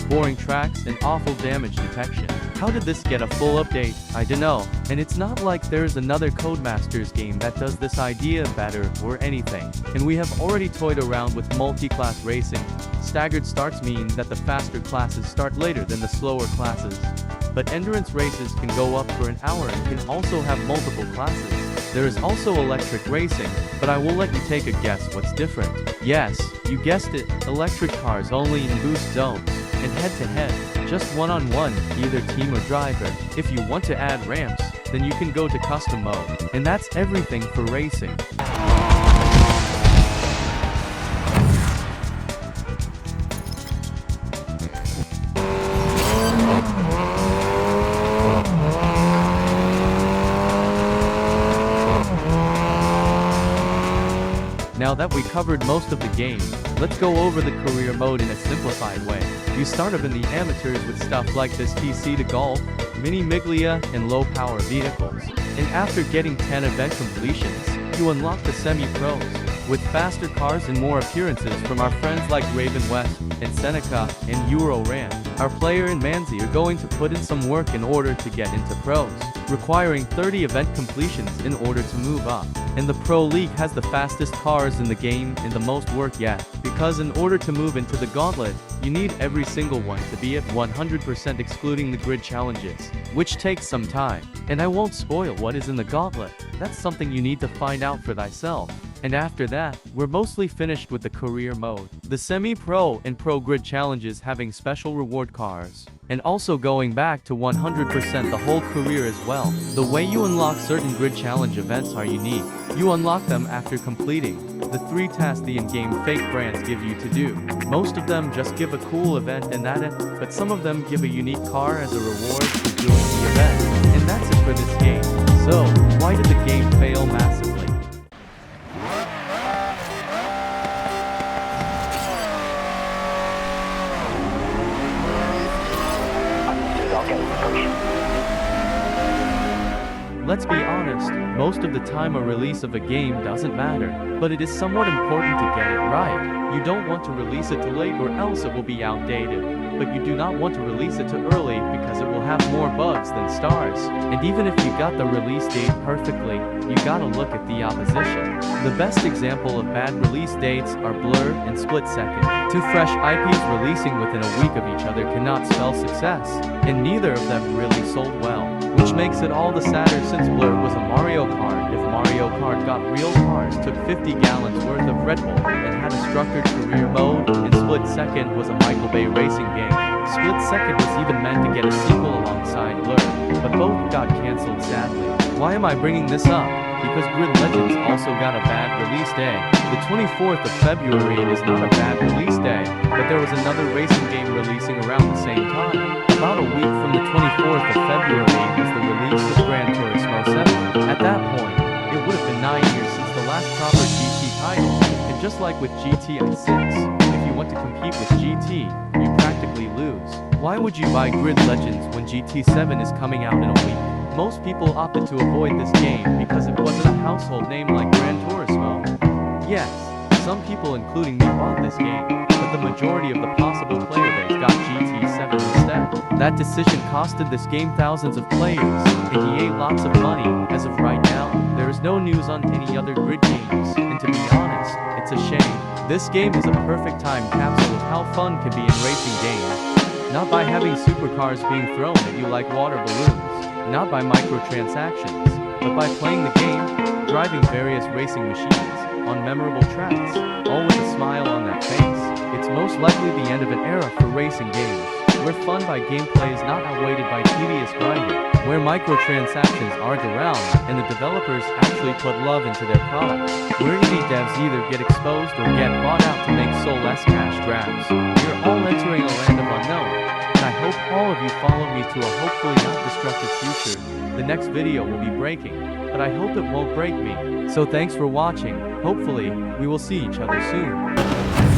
boring tracks and awful damage detection. How did this get a full update? I dunno. And it's not like there's another Codemasters game that does this idea better or anything. And we have already toyed around with multi-class racing. Staggered starts mean that the faster classes start later than the slower classes. But endurance races can go up for an hour and can also have multiple classes. There is also electric racing, but I will let you take a guess what's different. Yes, you guessed it, electric cars only in boost zones. And head-to-head, just one-on-one, either team or driver. If you want to add ramps, then you can go to custom mode. And that's everything for racing. Now that we covered most of the game, let's go over the career mode in a simplified way. You start up in the amateurs with stuff like this TC to golf, mini miglia, and low power vehicles. And after getting 10 event completions, you unlock the semi-pros, with faster cars and more appearances from our friends like Raven West, and Seneca, and Euro Ran. Our player and Manzi are going to put in some work in order to get into pros, requiring 30 event completions in order to move up. And the Pro League has the fastest cars in the game and the most work yet, because in order to move into the gauntlet, you need every single one to be at 100% excluding the grid challenges, which takes some time. And I won't spoil what is in the gauntlet, that's something you need to find out for thyself. And after that, we're mostly finished with the career mode. The semi-pro and pro grid challenges having special reward cars. And also going back to 100% the whole career as well. The way you unlock certain grid challenge events are unique. You unlock them after completing the 3 tasks the in-game fake brands give you to do. Most of them just give a cool event and that's it, but some of them give a unique car as a reward for doing the event. And that's it for this game. So, why did the game fail massively? Let's be honest, most of the time a release of a game doesn't matter, but it is somewhat important to get it right. You don't want to release it too late or else it will be outdated, but you do not want to release it too early because it will have more bugs than stars. And even if you got the release date perfectly, you gotta look at the opposition. The best example of bad release dates are Blur and Split Second. 2 fresh IPs releasing within a week of each other cannot spell success, and neither of them really sold well. Which makes it all the sadder since Blur was a Mario Kart. If Mario Kart got real cars, took 50 gallons worth of Red Bull, and had a structured career mode, and Split Second was a Michael Bay racing game. Split Second was even meant to get a sequel alongside Blur, but both got cancelled sadly. Why am I bringing this up? Because Grid Legends also got a bad release day. The 24th of February is not a bad release day, but there was another racing game releasing around the same time. About a week from the 24th of February was the release of Gran Turismo 7. At that point, it would have been 9 years since the last proper GT title. And just like with GTI 6, if you want to compete with GT, you practically lose. Why would you buy Grid Legends when GT7 is coming out in a week? Most people opted to avoid this game because it wasn't a household name like Gran Turismo. Yes, some people including me bought this game, but the majority of the possible player base got GT7 instead. That decision costed this game thousands of players, and EA lots of money. As of right now, there is no news on any other Grid games, and to be honest, it's a shame. This game is a perfect time capsule of how fun can be in racing games, not by having supercars being thrown at you like water balloons. not by microtransactions, but by playing the game, driving various racing machines on memorable tracks, all with a smile on that face. It's most likely the end of an era for racing games, where fun by gameplay is not outweighed by tedious grinding, where microtransactions aren't around, and the developers actually put love into their product, where indie devs either get exposed or get bought out to make soulless cash grabs. We're all entering a land of unknown, and I hope all of you follow me to a hopefully not destructive future. The next video will be breaking, but I hope it won't break me. So thanks for watching. Hopefully, we will see each other soon.